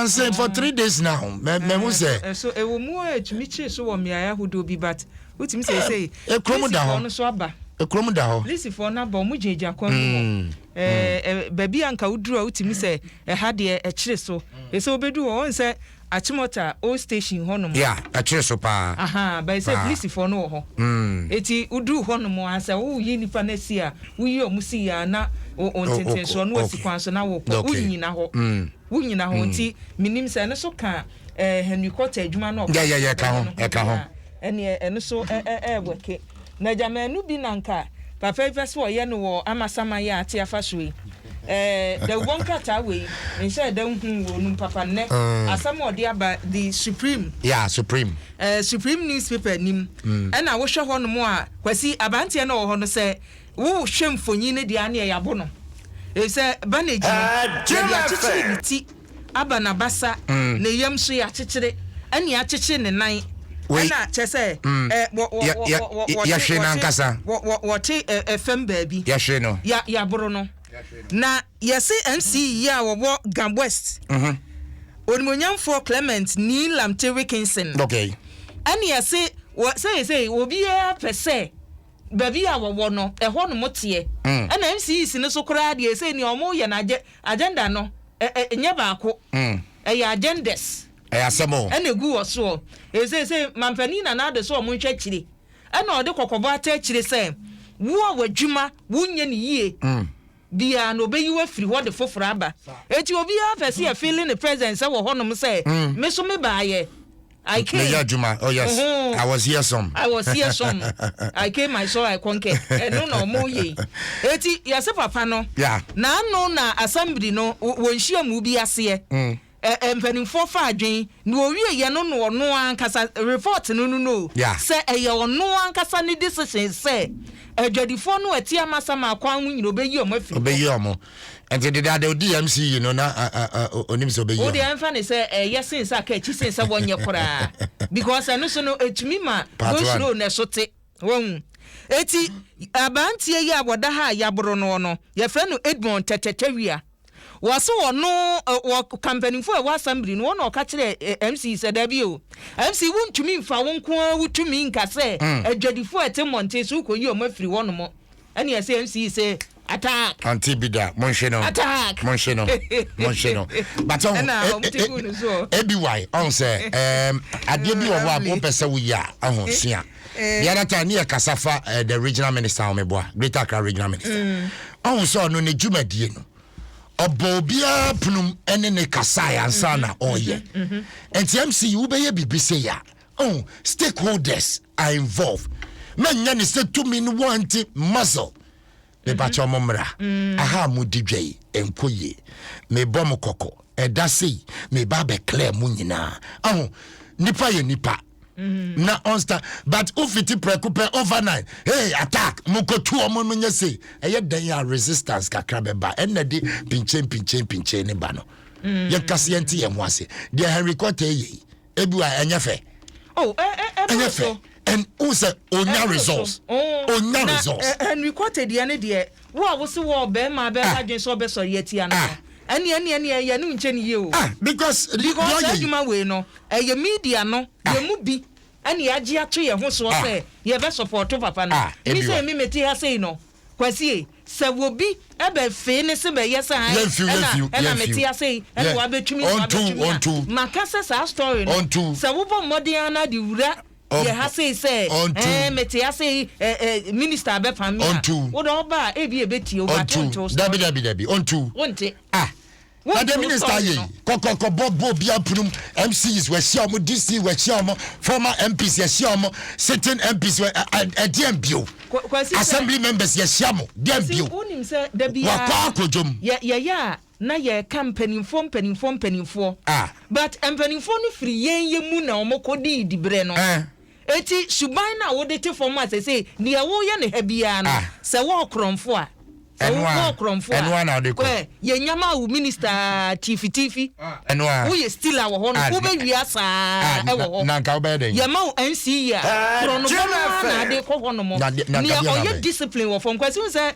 saying for 3 days now. Me say. So e wo mu e tumi chi so wo mia hodo bi but utimi say e kromu da ho. No so aba. E kromu da ho. Lisi for na ba mu jeja kwan mu. Baby anka uduru utimi say e ha de e kire so. E so obedu wo say Achimota old station hono mo. Yeah, achire so pa. Aha, but say police for no ho. Eti udu hono mo asa wo yi nipa na si a wo yi omusi ya na ontenten so no asikwan so na wo ko wo nyina ho. Wo nyina ho nti minim say ne so ka Henry Court adwuma no. Yeah, ka ho. Ene so weke. Na jamanu bi nanka papa ifeso wo ye no wo amasama ya ate afa so yi. The one kata way inside them who papa ne asam odi aba the supreme supreme newspaper nim and I wish ho no mo a kwasi abantie na wo ho no say wo hwemfonyi ne dia na yabo no e say banage ya ti aba na basa ne yam so ya chechire ane ya cheche ne nan na che say ya hwe na nkasa wo te fm baabi ya hwe no ya boro no na yesi MC ya wo Gam West Onimonyamfo Clement ni Lamte Wilkinson okay ani yesi wo say obi ya pese baby a wo no ho no motie ana MC si ne so kora de say ni omo ye na agenda no nya baako ya agendas asemo ana gu wo so say mampani na de so omo nhwa kire ana ode kokobo ata kire say wo wadwuma wunye ni yie bia no be you free what the fofora aba eti obi afese e feeling the presence wo honom say me so me baaye I came oh yes I was here some I came I saw I conquer no mo ye eti yase papa no yeah na no na assembly no wonhia mu bi ase empanimfo fa adwen na owie ye no no ankasa report no say eye ono ankasa ni decision say adwadifo no ati amasama akwan nyino beyi omo enti de da DMC you know na onim so beyi o de anfa ne say yesin sa ka chi sin sa wonye kora because eno so no etumi ma go slow na sote won eti abantie yi aboda ha yaboro no ye fra no Edmond Tetetewia waso ono company for wa assembly no no ka kire MC sedabi o MC wuntumi mfa wonko wutumi nka se adwadifo etemonte so ko yi o mafiri wono mo ani ya se MC se attack antibida monsheno attack monsheno but why on say ade bi wo abo pese wo ya ahosua the other time near Kasafa the regional minister omeboa Greater Accra regional minister on so no ne dwumadie no obobia punum ene ne kasaya ansana oye enti MC wo be ye bibise ya stakeholders are involved manya ne say to me no want muscle me bacho momra aha mudidwei enkoye me bom koko edase me ba be clear mu nyina nipa ye nipa na onsta but ufiti prekupe overnight hey attack mukotu omo nya say eye dan ya resistance kakra be ba enade pinche ne ba no ye kase enti ye ho ase de Henry Court ye ebiwa enyefe enyefe and also onya results Henry Court de ane de wo se wo be ma be adwen so be so yeti ana ani ya no nche ni ye o because adwuma we no eye media no ye mu bi ani agi ato ye ho so say ye be support papa no mi say mi meti ha say no kwasi se wo bi e be fe ne se be yes na meti ha say e wa betumi makasa sa story no se wo bo modern na di wura ye ha say meti ha say minister be fam ya wo do ba e bi e beti o ba tonto dabi onto but the minister ye kokoko bobo bia punum MCs we share mo DC we share mo former MPs we share mo sitting MPs we DMBO assembly members we share mo DMBO unim say da bia wa kodjom ya na ye company form but empanimfo no free ye mu na omokodi dibre no eti suban na wo de te form as say ne wo ye ne ha bia no se wo kromfo a Enwa na de ko. Ye nyama wo minister tifi. Enwa. Wo ye still a wo ho no wo be wi asa e wo ho. Na nka wo be den. Ye ma NC ya. Krono na de ko ho no mo. Ni o discipline wo from kwasi say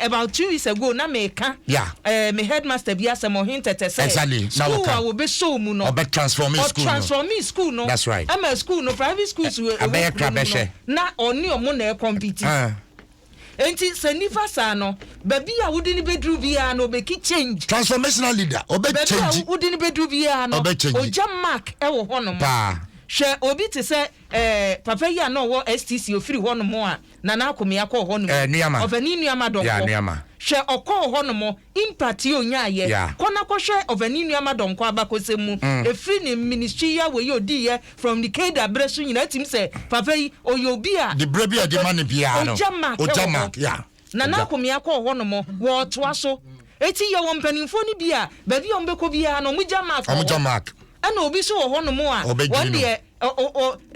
about 2 weeks ago na me ka. Me headmaster bi asem o hintete say. Exactly. School wa wo be show mu no. Obe transforming school. No. That's right. I'm a school no private schools we. Na oni o mo na compete. Enti senifa sa no baby a wudi ni bedru bia no be ki change transformational leader obe change baby a wudi ni bedru bia no oja mark e wo hono mo hwe obi te se papa ya no wo STC ofiri hono mo a na na akome yakọ hono mo ofani nuama do hwe okọ hono mo impact onya ye kona ko hwe ofani nuama do nko abakose mu efiri ni ministry ya we odi ye from the Keda bresu nyina tim se papa yi oyobi a the brebi a the man bia no oja mark na na akome yakọ hono mo wo toa so eti ye wo mpanimfo ni bia baby ombeko bia no muja mark ana obi so ho no mo a wo de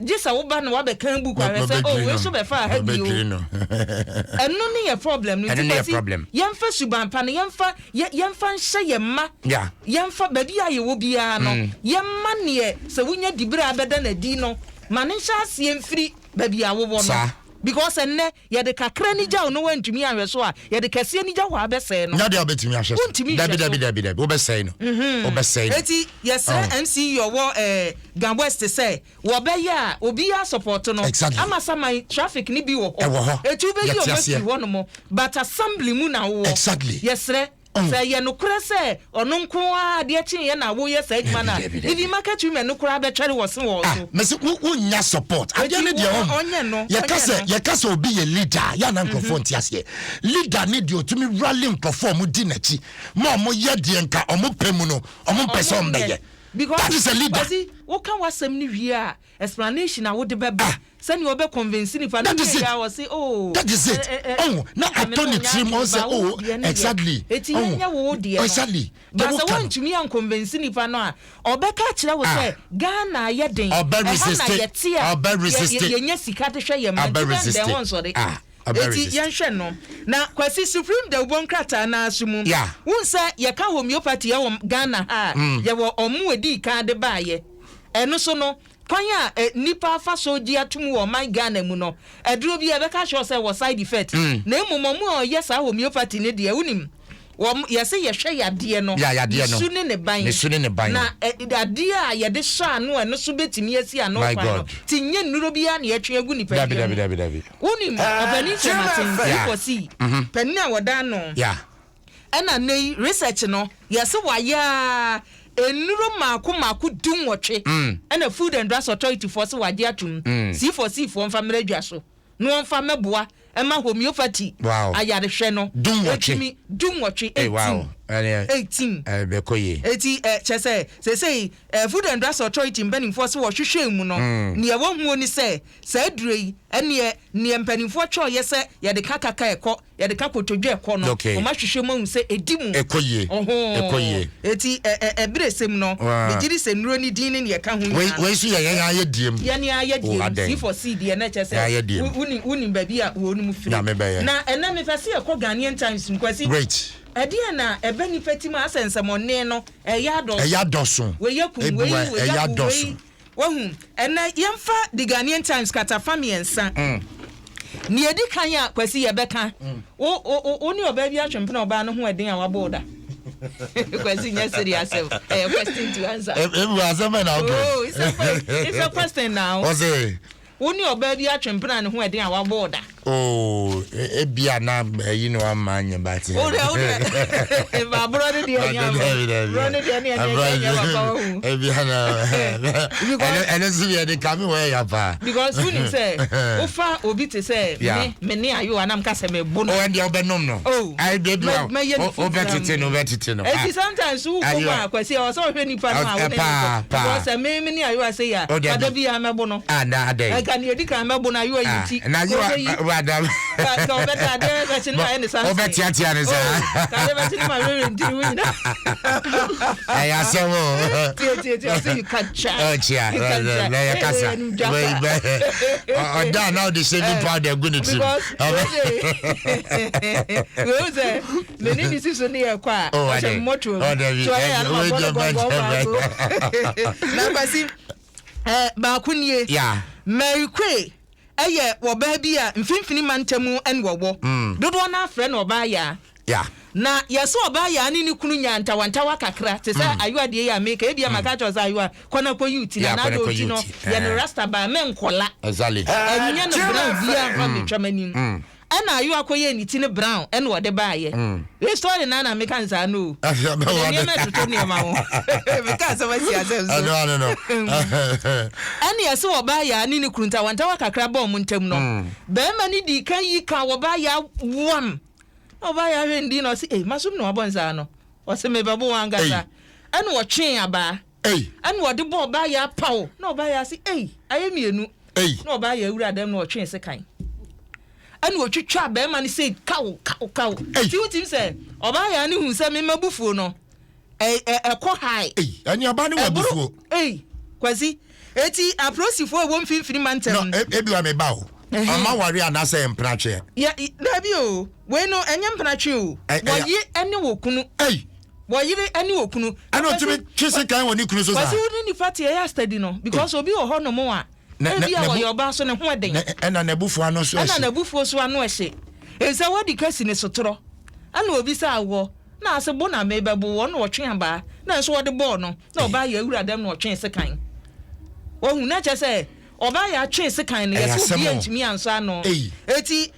jisa wo ba no wa be kan buku are say we so be fa ha bi o eno ne ye problem no yemfa suban pa no yemfa nhye yemma yemfa baby aye wo bia no yemma ne se wunya dibira abeda na di no ma ne hya ase emfiri baby awo wo no because enne ye de kakra ni ja no wantumi anwe so a ye de kase ni ja ho abese no na de obetumi ahye dabi obese no obese eti yes MC yo wo Gan West say wo be ya obi ya support no ama sama traffic ni bi wo eti be yi obesi wo no mo but assembly mu na wo exactly yes say ye no kura say ono nko a de chi ye na wo ye say adwuma na if market women no kura be twere wo se wo so me se nya support ajene de ho ye kase obi ye leader ya na nkofo ntiase leader ne de otumi rally nkofo mu di nachi mo ye de nka omo pemu no omo pese ombe ye because that is a leader wo kan wasem ni wi a explanation a wo de beba sani wo be convince ni fa no ya wo say that is it na attorney team on say exactly nya wo de exactly but so want to me an convince ni fa no a obeka kire wo say Ghana ye den resist ye nya sika de hwe ye ma de won so de eti yenhwe no na kwasi supreme de ubon krata na asumu won say ye ka homeopathy ye wo Ghana ha ye wo omu edi ka de baaye eno so no kwanya nipa fa so di atum wo man Ghana mu no eduro bi e be ka show say wo side effect na emomomu o yes a homeopathy ne de unim yese ye hwe yade no sune ne ban na ade a ye de sha no eno so betimi asi ano kwa no tinye nnuro bia na ye twe agu nipa dabi unim abani chematin ko si penni a woda no ena nei research no yese waya enuro mako dum wotwe ena food and drugs authority for se wade atum C4C for mfamra dwaso no mfa meboa ema homeopathy ayare hwe no dum wotwe 18 bekoye eti chese say food and drugs authority mpanimfo se wo hwehwe mu no ne ye wo hu ni se adurei ene ne mpanimfo twa ye se ye de kakaka ekọ ye de kakotodwe ekọ no o ma hwehwe mu se edimu ekoye eti ebresem no bigiri se nuro ni din ne ye ka hu we su ye ya diem ye ne ya diem for seed ye na chese uni baby a wo nu firi na ena me fase ekọ Ghanaian Times nkwasi great Edia na ebe ni fetima asensemone no eya dosun we yakum we eya dosun wohu ena yemfa the Ghanaian Times kata famiensa ni edi kan ya kwasi ye beka oni oba bi atwempena oba no ho eden a waboda kwasi nya serious question to answer it's a question now oni oba bi atwempena ne ho eden a waboda ebia na yinu amanye bati ba brother di anya brother di anya ebia na and see the coming way apa because when say ofa obi te say me ne ayo anam ka se me bono and the obenom no I dey do obetete no e sometimes who go akwasi o so hwe nipa no a wo because me ne ayo say ya ada bi a me bono ada e ka ne edi kan me bono ayo ayiti na you madam. So better there but in my son. Obetia tiane sa. I you can chat. Oh chia. Ya kasa. Oh da now the saving part they're going to. The name is so near kwa. Oh, I Bakunye. Yeah. Mary Quay. Eye wo ba bia mfimfini mantamu en wowo. Dodo na afre na oba ya. Yeah. Na yeso oba ya ni kunu nyanta wantawa kakra te say ayua de ya make e bia maka cho say ayua kona ko yuti na do ti no ye no rasta ba men kola. Exactly. Enya no brown bia fa me twamanim. Ana ayua ko ye ni ti ne brown en wo de ba ye. We story na make an say no. Ye me to ne ma wo. Because of what you say. No. Ani yeso oba ya ni kunta wantawa kakra ba mu ntam no. Be ma ni di kan yi ka wo ba ya wam. Oba ya hendi no si masum no abonza no o se me babo wangasa ene wo twen aba ene wo de bo oba ya pawo na oba ya si ayemienu na oba ya wura dem na wo twen se kan ene wo twitwa ba ma ni say kawo ti utim se oba ya ni hu se me mabufuo no ekọ high anya ba ni wabufuo kwasi eti aprosifo e wo mfimfini mantem no ebi wa me ba o ama wari anase empratwe ya dabi o we no enye mpratwe o woyi ene wokunu woyire ene wokunu ana otimi twese kan woni kunu so sa kwasi woni ni fati ya study no because obi o ho no mo a ebi a wo yoba so ne ho eden ena na bufu ano so ena na bufu so ano ehye eza wadi kasi ne sotoro ana obi sa awo na ase bo na mebebo wo no wotwe aba na so wode bo no na oba ya wura dem na wotwe sekan wo hu na chese oba ya twen sekan ne yeso bi antimi anso ano eti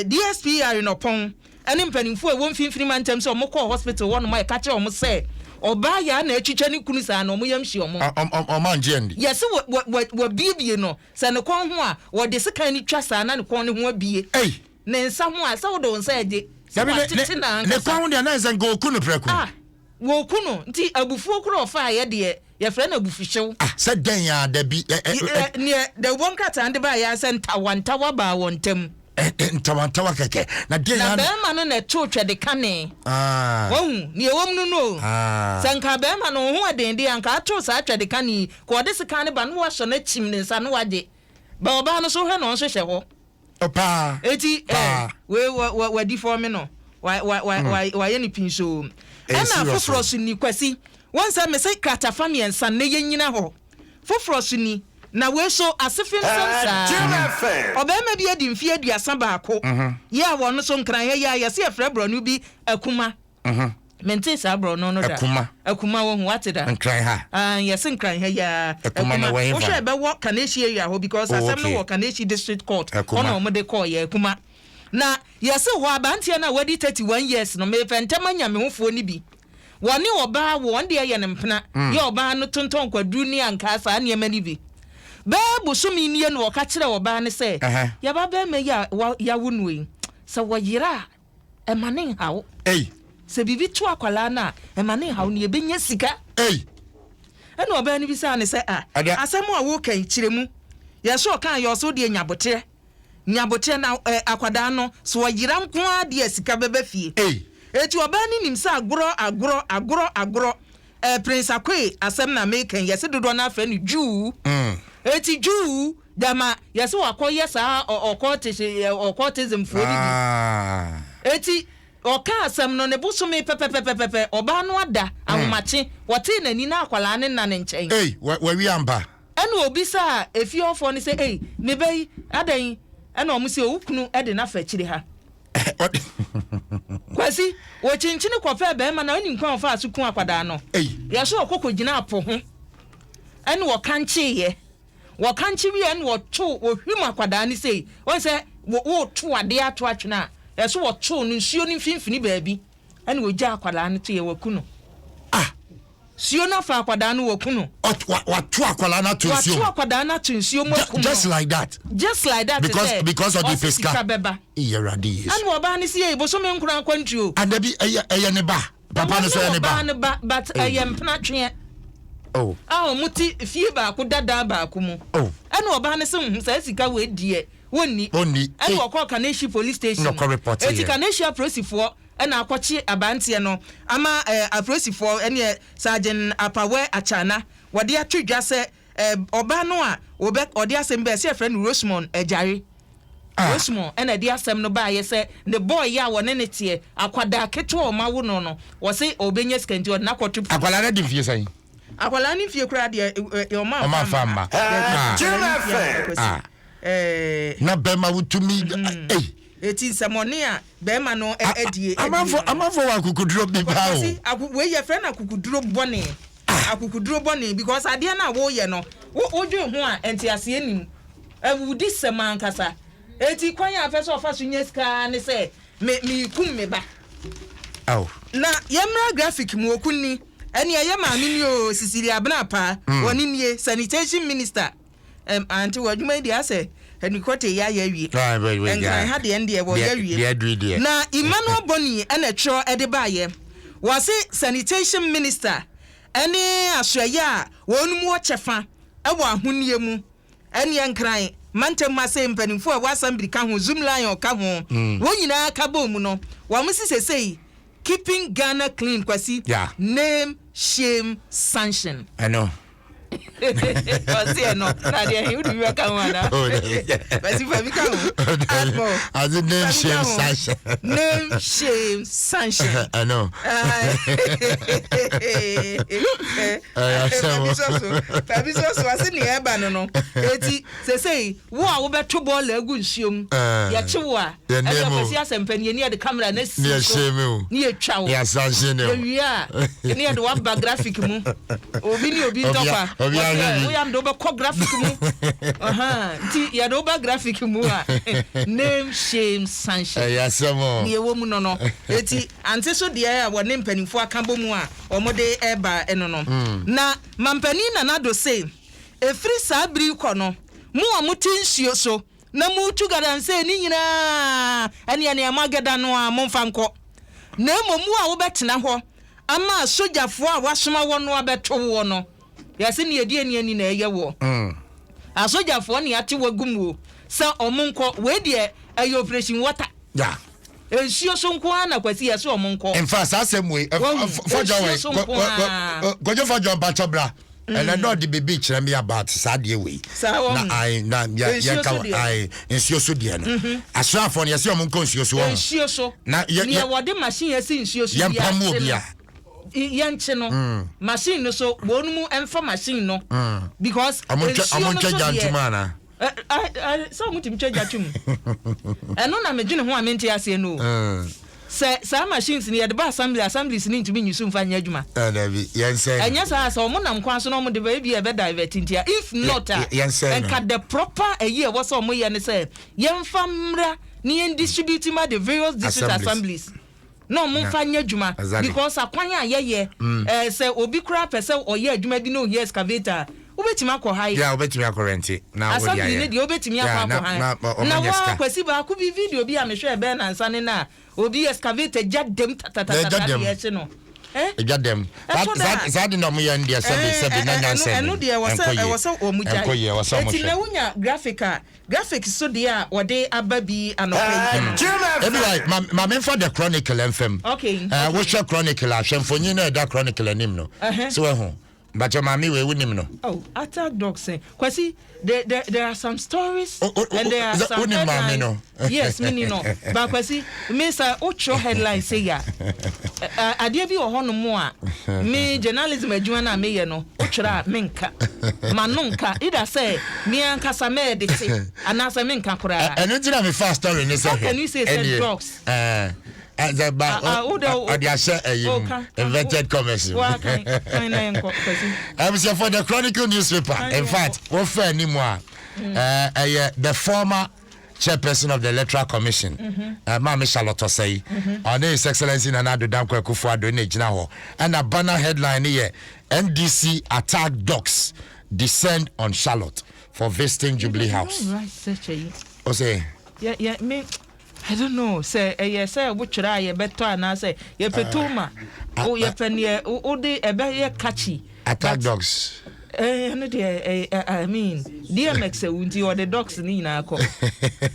DSP are no pon ene mpanimfo e won finfini mantem so mokọ hospital won ma e ka kire o mo se oba ya na atwitwa ne kunu sa na o mo yamhye o mo o man je ndi yes wo bibie no se ne kon ho a wo de sekan ni twa sa na ne kon ne ho abie ne nsa ho a se wo do nsa ade ne kon de na nsa go kunu preku wo kunu nti abufuo kuro ofa ye de ye frɛ na abufuhyew se den ya da bi ne de won kata ande ba ya se ntawantawa ba wontam ntawantawa keke na den ya na be ma no na to twede kane wo ne ewom no no sanka be ma no ho adende anka to sa twede kane ko de sika ne ba no wa so na chim ne nsa no waje ba oba no so hwe no so hye ho opa eti we di for me no wa ye ni pinso ena foforo so ni kwasi wonsa me say krata family ensa ne yenyina ho foforo so ni na we so asefin samsa obema bi adi mfie aduasa baako ye a wono so nkran ya se afra bronu bi akuma mente sa bronu no da akuma wo hu ateda nkran ha yes nkran ya akuma na we wo hwe be wo kaneshi area ho because asem no wo kaneshi district court ono mo de call ya akuma na yes ho abantie na wadi 31 years no me fentama nyame hofuo ni bi woni oba wo nde ye ne mpena ye oba no tonton kwaduru ni anka sa ne ma ni bi babu sumi nie no ka kire oba ne se ya ba be me ya wunu se wo yira e mane hawo se bibi to akwala na e mane hawo ne be nya sika ene oba ne bi sa ne se asem a wo kan kire mu ye so kan ye so de nyabote na akwada no so wo yira nko ade sika bebe fie eti oba ni nimsa agro Prince Akwe asem na make yesi dodo na afre ni Jew eti Jew dama yesi wakoye sa okotism for ni eti oka asem no ne busumi pepe oba no ada ahomache wote nani na akwala ne na ne nchen we amba ene obi sa efi ofo ni say me bai adan ene omusi okunu ede na fa kire ha kwasi wo chinchini kofa be ma na oni nkwan ofa asukun akwada no yeso okoko gina apo ho ene wo kanchi wi ene wo to wo hwim akwada ni sei won se wo to ade ato atwena yeso wo to no nsuo ni mfimfini baabi ene wo gya akwada no to ye wakuno sio na fa akwada no wakuno watu akwala na to nsuo watu akwada na to nsuo wakuno just like that because of the pesca Iradi and wo ba ni sie boso me nkura kwantuo adabi eye ne ba papa no so eye ne ba but eye mpna twe muti fie ba ko dada ba ko mu ene wo ba ni se hu sa sika we die wonni and we call Kaneshi police station eti Kaneshi police for and akwachi abantie no ama police for any sergeant apawe achana wode atwedwa se oba no a obek ode asem be se friend Rosemond ejare Rosemond and ade asem no ba ye se the boy ya wone ne tie akwada keto o ma wo no wo se obenye skanti o na kwotu akwala na dimfie sai akwala ni fie kura de o ma fama na bema wutumi eti samone a bema no edie amafo wa kukuduro bi ba o we ye friend akukuduro bone because ade na wo ye no wo dwe ho a enti ase enim awudi seman kasa eti kwan ya afa so fa so nyeska ne se me kum me ba na yemra graphic mu okunni eni ye ma mi o Sicilia Abna pa woni nie sanitation minister anti wadwuma dia se eni kote ya wie en ha de ende wo ya wie na Emmanuel Boni ena tro ede ba ye wase sanitation minister eni asoya wonu mu ochefa ewo ahonie mu eni enkran mantem mase mpanimfo a wasambiri ka ho zoom line ka ho wonyina ka bom no wa musi sesei keeping Ghana clean kwasi name shame sanction I know Osi no na dia he would be welcome wana kwasi fa bi ka ho as a name shame sanction I know so wase ni eba no eti sesei wo a wo beto ball agu nsuom ya chewo a e kwasi asempani ni de camera na si ni etwa wo ya sanction ni a ni de wa ba graphic mu obi ntopa we am do be ko graphic mu ti ya do ba graphic mu a name shame sanction ya samo ni ewo mu no eti ante so de ya wone mpanimfo akambo mu a omode eba eno no na mampani na nado say efri sabri ko no mu amutinsuo so na mu tugadanse ni nyina ane amageda no a momfa nko na mu a wo betena ho ama sojafo a wasoma wo no abeto wo no yase ne edi ani na eye wo asojafo ne ate wagumu se omonko we de ayi operation water ensio so nko na kwasi yase omonko in fact asemwe fojo gojo fojo batobra and I know the baby chere me about sadie we na ya ka ensio so de no asrafo ne yase omonko ensio so ensio so na ye wode machine yase ensio so ya pamo bia yanche no machine no so wonu mu emfa machine no because amonche jantumana so mutim cheja tum eno na medwene ho amenti ase no sa machines ni yadba assemblies ni ntumi nyusu mfa nya adwuma na bi yense enya sa o mo nam kwan so no mo de ba bia be divert ntia if not and cut the proper a year was o mo ye ne say yemfa mra ni en distribute ma the various district assemblies no mo fa nya adwuma because akwan a ye say obi kura pese o ye adwuma bi no ye excavator obetima akọ high obetima akọ rent na wo dia ya ne obetima akọ high na wa kwesi ba ku bi video bi a me hwe be na nsa ne na obi excavator jadem tatata ya che no jadem that no mo ya ndia sebi na nyanse eno dia wasa o mu jai eti na wunya graphic so dia wode ababi anope ebi like ma me for the chronicle FM we share chronicle a hwemfonyi na da chronicle anim no so we ho but your mommy we win him no. Oh, attack dogs. Kwasi, there are some stories and there are some headlines. No? Yes, me no. But kwasi, me say ocho headline say ya. Adie bi o hono mo a. Me journalism adwuma na me ye no. Ochra menka. Manonka. Ida say me ankasa me de say. Anasa menka kora. Eno ti na me fast story ni say. How can you say dogs? The invented commerce. I'm for the Chronicle newspaper. In fact, what fair anymore? The former chairperson of the Electoral Commission, Mama Charlotte say, on His Excellency Nana Dankwa Kufuor in Ejinaho, and a banner headline here: NDC attack dogs descend on Charlotte for visiting Jubilee House. O say, yeah, me. I don't know. Say, say, which try a better and I say, ye petuma. Oh, ye penny, oh, they a very catchy. Attack dogs. I mean, DMX unti or the dogs ni na ko.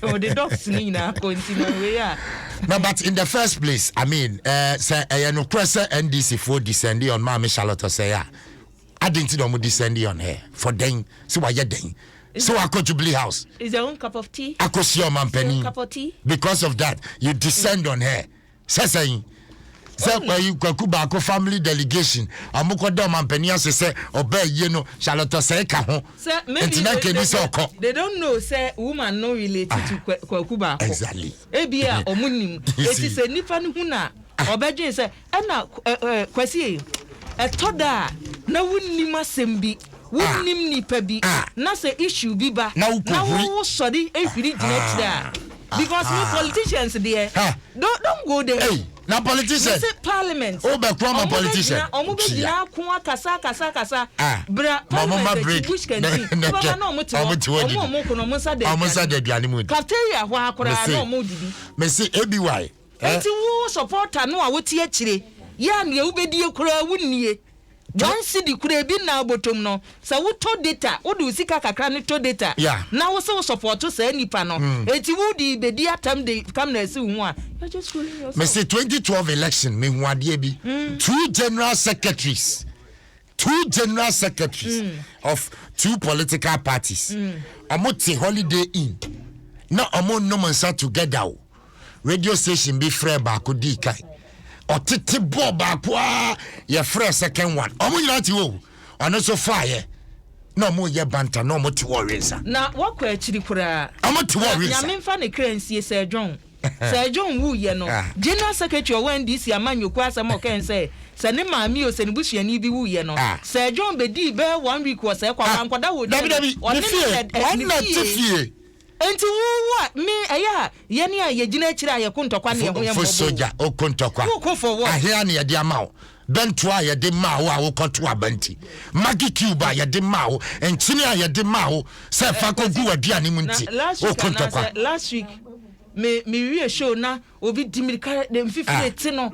Or the dogs ni na ko unti no we are. No, but in the first place, I mean, say no press NDC for descending on Mama Charlotte say ya. I didn't know descending on her for then. So why you then? So I go to Jubilee House. Is your own cup of tea? I go see your man Penny. Cup of tea? Because of that, you descend on her. Say where you Kuba family delegation. Amuko do man Penny say obey you know Charlotte say ka ho. They don't know say woman no related to Kuba. Exactly. Ebia omunim. It is a nipa hu na obedwe say na kwasi etoda na wunnim asembi. Wunnim nipa bi na say issue bi ba na wo sori ehiri gina tira because me politicians there don't go there. Hey, na politicians say parliament o be kwa ma politician omo be gina ko kasa bra mama break bush can see baba na omo ko no monsa de aduane mu cafeteria ho akora na omo didi me say ABY enti wo supporter no a wo tie kire ya na wo bedi ekura wunnie John City kure bi na abotom no sa wo to data wo do sika kakra ne to data na wo so support to say nipa no eti wo di bedi atam de kam na esi hu a you just fooling yourself. Me say 2012 election me hu ade bi two general secretaries of two political parties omo holiday in na omo no mansa together radio station be free ba ko di kai otete bob akwa ye fresh second one omo nyina ti wo ono so fire no mo ye banta no mo ti wo rensa na wakwa achiri kura omo ti wo rensa ya memfa ne kransie se John wu ye no general secretary of NDC amanyoku asem o ken say se ne maami o se ne busuani bi wu ye no se John be di be 1 week was e kwa ankwada wo dabi enti wo me eya ye ne ye gina akira ye kontokwa ne ho ye mbo soja o kontokwa ahia ne ye de amawo bentu a ye de mawo a wo konto abanti magi cube a ye de mawo enchini a ye de mawo se fa ko gu aduane mu nti o kontokwa last week me wie show na obi dimirika de mfifire ti no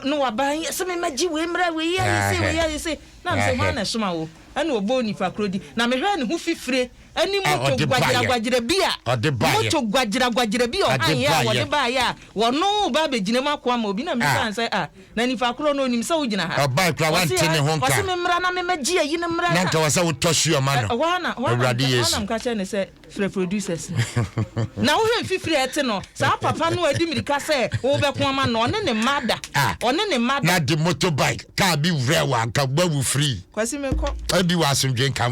no waban se me magi we mra we ye se na me se ho na soma wo ana obo ni fa krodi na me hwe ne hu fifire ani moto gwajira bia moto gwajira bia o anya wo de ba ya wo no ba be gina makwa ma obi na me san say na ni fa kro no nim sa wo gina ha ba kwa wante ne honka wase me mra na me magi ayi ne mra na nka wasa wo tosu yo ma no wana mka che ne say free producers na wo hwe fifiri ete no sa papa no adi mirika say wo be ko ma no one ne mada na the motorbike ka bi wrewa nka gbawu free kwasi me ko abi wa asomdwe nka